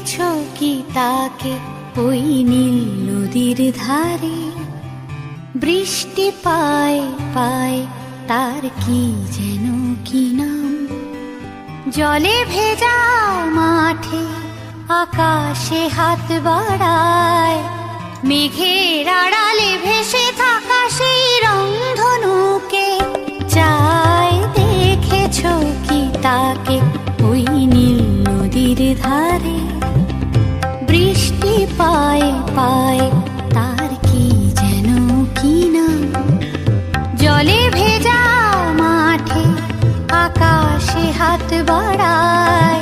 দেখেছো কি তাকে ওই নীল নদীর ধারে? বৃষ্টি পায় পায় তার কি যেন কি নাম। জলে ভেজা মাঠে আকাশে হাত বাড়ায়, মেঘের আড়ালে ভেসে থাকা সেই রংধনুকে চায়। দেখেছো কি তাকে ওই নীল নদীর ধারে? বৃষ্টি পায় পায় তার কি যেন কি নাম। জলে ভেজা মাঠে আকাশে হাত বাড়ায়,